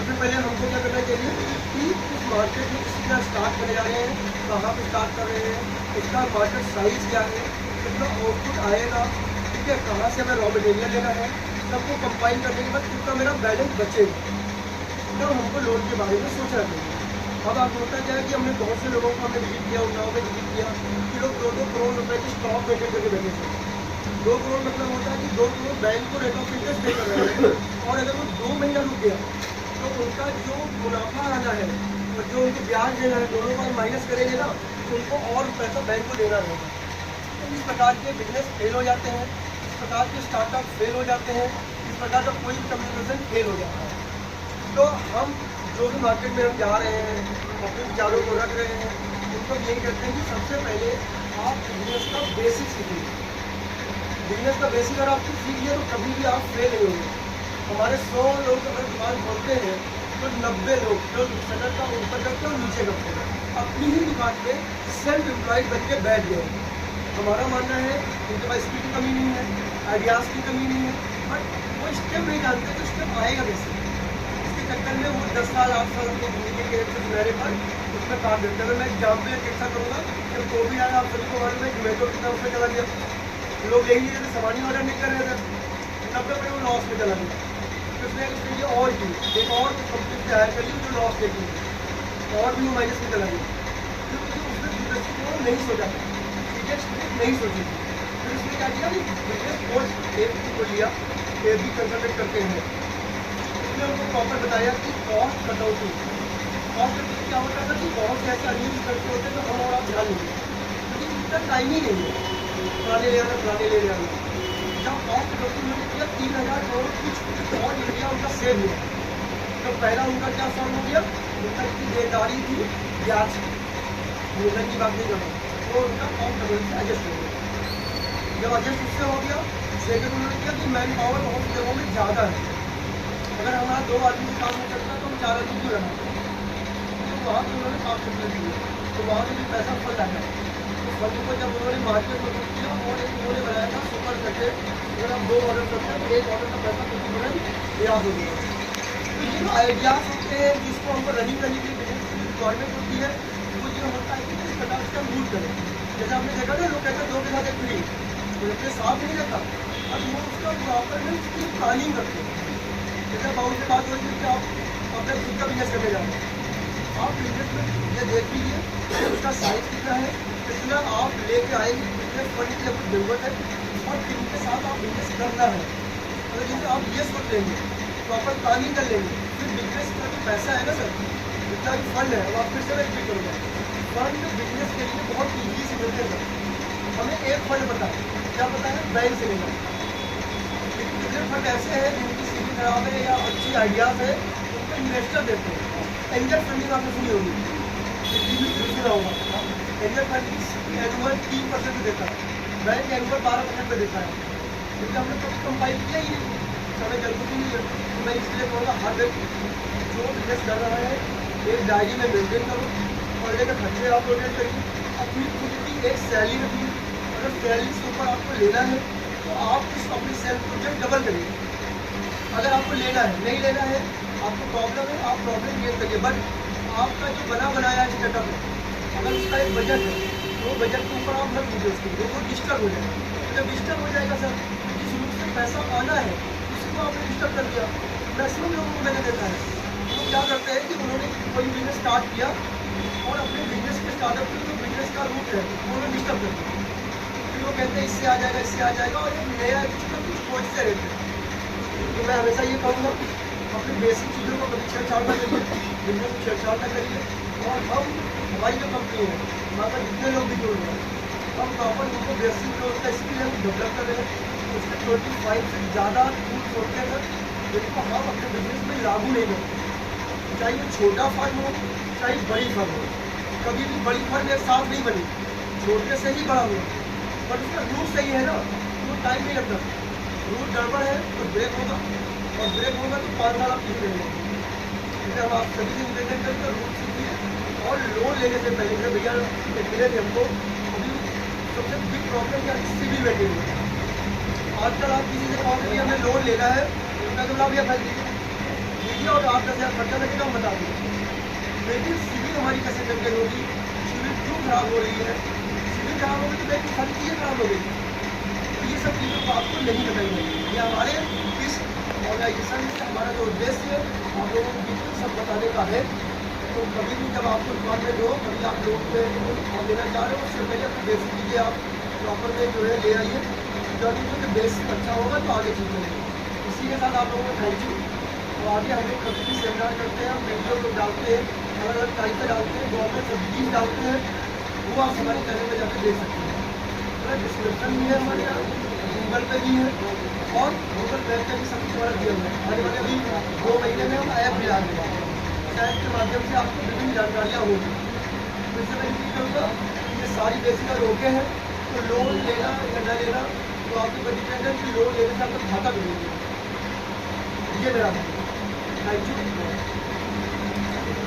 सबसे पहले हमको क्या करना चाहिए कि इस मार्केट में किसी तरह स्टार्ट करने जा रहे हैं, कहाँ पे स्टार्ट कर रहे हैं, इसका मार्केट साइज़ क्या है, कितना आउटपुट आएगा, ठीक है, कहाँ से हमें रॉ मटेरियल लेना है, सबको कंपाइन करने के बाद कितना मेरा बैलेंस बचेगा, तो हमको लोन के बारे में सोचना चाहिए। अब आप होता क्या है कि हमने बहुत से लोगों को हमने विजिट किया, उन्नाव में विजिट किया कि लोग 2-2 करोड़ रुपए की स्टॉक मेंटेन करके बैठे थे। 2 करोड़ मतलब होता है कि 2 करोड़ बैंक को रेट ऑफ इंटरेस्ट पे कर रहे हैं, और अगर वो 2 महीना रुक गया तो उनका जो मुनाफा आना है और जो उनको ब्याज देना है, दोनों बार माइनस करेंगे ना, तो उनको और पैसा बैंक को देना रहेगा। तो इस प्रकार के बिजनेस फेल हो जाते हैं, इस प्रकार के स्टार्टअप फेल हो जाते हैं, इस प्रकार का कोई कम्युनिकेशन फेल हो जाता है। तो हम जो भी मार्केट में हम जा रहे हैं, अपने विचारों को रख रहे हैं, उनको यही कहते हैं कि सबसे पहले आप बिजनेस का बेसिक सीखिए। बिजनेस का बेसिक अगर आप सीख लिए तो कभी भी आप फेल नहीं होंगे। हमारे 100 लोग अगर दुकान खोलते हैं तो 90 लोग जो शटर का ऊपर करते हैं और नीचे करते हैं अपनी ही दुकान पे सेल्फ एम्प्लॉयड बन के बैठ गए। हमारा मानना है उनके पास स्किल की कमी नहीं है, आइडियाज़ की कमी नहीं है, बट वो स्टेप नहीं जानते तो स्टेप आएगा कैसे। इसके चक्कर में वो 10 साल 8 साल अपनी ज़िंदगी के सुनहरे पर उसमें काम देते हैं। मैं एग्जाम्पल एक ऐसा करूँगा, जब कोविड आया आप सभी को मालूम है जोमेटो की तरफ से चला गया, लोग यही नहीं थे, सामान ऑर्डर नहीं कर रहे थे, 90% वो लॉस में चला गया। तो उसने उसके लिए और की एक और कंपनी से हायर कर ली जो लॉस लेती है, और भी वो माइनस में चला गया, क्योंकि उसने बिजनेस को नहीं सोचा, चीज़ें नहीं सोची थी। फिर उसने क्या किया कि बिजनेस कोर्स एक को लिया, एक भी कंसल्टेंट करते हैं, उसने उनको प्रॉपर बताया कि कॉस्ट कटौती क्या होता था कि बहुत से ऐसे अनयूज करते होते तो हम और आप ध्यान नहीं देते, क्योंकि इतना टाइम ही नहीं है पुराने ले आना। जब कॉस्ट कटौती उन्होंने किया 3000 करोड़ कुछ और इंडिया उनका सेव हुआ, तो पहला उनका क्या सॉल्व हो गया, उनका इतनी देनदारी थी ब्याज की, मूलधन की बात नहीं कर रहा, तो उनका कॉस्ट कटौती से एडजस्ट हो गया। जब एडजस्ट उससे हो गया, सेकेंड उन्होंने किया कि मैन पावर बहुत जगहों में ज़्यादा है, अगर हमारा 2 आदमी से काम नहीं चलता तो हम 4 आदमी क्यों रहना, तो वहाँ पर उन्होंने काम करने दिया, तो वहाँ से भी पैसा फंड आया। तो फंड को जब उन्होंने मार्केट में किया और एक उन्होंने बनाया था सुपर करके, अगर हम 2 ऑर्डर करते हैं तो 1 ऑर्डर का पैसा कुछ उन्होंने ब्याज हो गया। तो ये जो आइडियाज़ होते हैं जिसको हमको रनिंग करने के लिए रिक्वायरमेंट होती है, वो ये होता है कि किस प्रकार से हम यूज करें। जैसे आपने देखा ना, लोग कहते हैं 2 के साथ एक फ्री, तो जैसे साफ नहीं रहता, अब वो उसका प्रॉपर में उसकी प्लानिंग करते हैं। जैसे बहुत से बात हो रही है कि आप अपने खुद का बिजनेस करने जा रहे हैं, आप बिजनेस में ये देख लीजिए उसका साइज कितना है, कितना आप लेके आएंगे, कितने फंड की आपको जरूरत है और किनके साथ आप बिजनेस करना है। अगर जैसे आप ये सोच लेंगे, प्रॉपर प्लानिंग कर लेंगे, फिर बिजनेस का जो पैसा है ना सर, जितना भी फंड है, वो आप फिर से मैं रिपीट करूँगा, फंड बिजनेस के लिए बहुत ईजी से मिलते हैं। हमें एक फंड पता है, क्या पता है, बैंक से लेना, लेकिन कितने फंड ऐसे हैं जिनकी स्थिति खराब है या अच्छी आइडियाज़ है, उनको इन्वेस्टर देते हैं। एंजल फंडिंग आपने सुनी होगी, सुना होगा, एंजल फंडिंग एनुअल 3% देता है, बैंक एनुअल 12% पे देता है, क्योंकि हमने तो कंपाइल किया ही नहीं, हमें जरूरत ही नहीं है। तो मैं इसलिए कहूँगा हर व्यक्ति जो बिजनेस कर रहा है एक डायरी में मेंटेन करो, और लेकर खर्चे आप रोटेट करिए, अपनी खुद की एक सैलरी रखिए, अगर सैलरी से ऊपर आपको लेना है तो आप इस अपनी सेल्फ को जो डबल करिए। अगर आपको लेना है, नहीं लेना है, आपको प्रॉब्लम है, आप प्रॉब्लम क्रिएट करिए, बट आपका जो बना बनाया स्टार्टअप है, अगर उसका एक बजट है तो वो बजट के ऊपर आप मत कीजिए उसके लिए, वो डिस्टर्ब हो जाएगा। तो जब डिस्टर्ब हो जाएगा सर, जिस रूप से पैसा आना है उसी को आपने डिस्टर्ब कर दिया। मैक्सिमम लोगों को मैंने देखा है, तो क्या करते हैं कि उन्होंने कोई बिजनेस स्टार्ट किया और अपने बिजनेस के स्टार्टअप में जो बिजनेस का रूट है वो उन्होंने डिस्टर्ब कर दिया, फिर वो कहते हैं इससे आ जाएगा, इससे आ जाएगा, और एक नया कुछ ना कुछ सोचते रहते हैं। तो मैं हमेशा ये कहूँगा अपनी बेसिक चीज़ों को कभी छेड़छाड़ ना करिए, बिजनेस में छेड़छाड़ ना करिए, और हम हमारी जो कंपनी है, हमारे पास जितने लोग भी जुड़ रहे हैं, हम प्रॉपर उनको बेसिक जो उसका स्किल है वो डेवलप कर रहे हैं। उसके 25 से ज़्यादा टूल्स होते हैं जिनको हम अपने बिजनेस में लागू नहीं करते, चाहे वो छोटा फर्म हो चाहे बड़ी फर्म हो। कभी भी बड़ी फर्म एक साथ नहीं बनी, छोटे से ही बड़ा हुआ, पर उसका रूट सही है ना, वो टाइम नहीं लगता। रूट गड़बड़ है तो ब्रेक होगा, और ब्रेक होगा तो 5 साल आप ठीक रहेंगे। इसलिए हम आप सभी से निवेदन करके रूट सीखिए, और लोन लेने से पहले जैसे भैया मिले थे हमको, अभी सबसे बिग प्रॉब्लम क्या है, सिविल वेटिंग है। आजकल आप किसी से कहोगे कि हमें लोन लेना है, उनका तो भैया फैल दीजिए और और 8-10 हज़ार खर्चा लगेगा, हम बता देंगे। लेकिन सिविल हमारी कैसे मेंटेन होगी, सिविल क्यों खराब हो रही है, सिविल खराब होगी तो बैंक की सारी चीज़ें खराब हो गई। ये सब चीज़ों को आपको नहीं बताई जाएगी। ये हमारे इस ऑर्गेनाइजेशन से हमारा जो उद्देश्य है आप लोगों को बिल्कुल सब बताने का है। तो कभी भी जब आपको रिक्वायरमेंट हो, कभी आप लोगों को आप लेना चाह रहे हो, उससे पहले अपने बेसिक चीज़ें आप प्रॉपर में जो है ले आइए। जब तो बेसिक अच्छा होगा तो आगे चीज़ें। इसी के साथ आप लोगों को थैंक यू। तो आगे हम लोग कभी भी सेमिनार करते हैं, वीडियो लोग डालते हैं, अलग अलग टाइप का डालते हैं, गवर्नमेंट सब्सिडीज डालते हैं, वो आप हमारे चैनल पर जाकर देख सकते हैं। तो डिस्क्रिप्शन भी है हमारे यहाँ, गूगल पे भी है और गूगल मैप पे भी सब कुछ हमारा दिया हुआ है। आने वाले अभी 2 महीने में हम ऐप भी आएंगे, ऐप के माध्यम से आपको विभिन्न जानकारियाँ होगी। तो इससे मैं ये कहूँगा ये सारी बेसिक रोके हैं, तो लोन लेना या न लेना तो आपके ऊपर डिपेंड है कि लोन लेने से आपको घाटा मिलेगा। ये मेरा थैंक यू।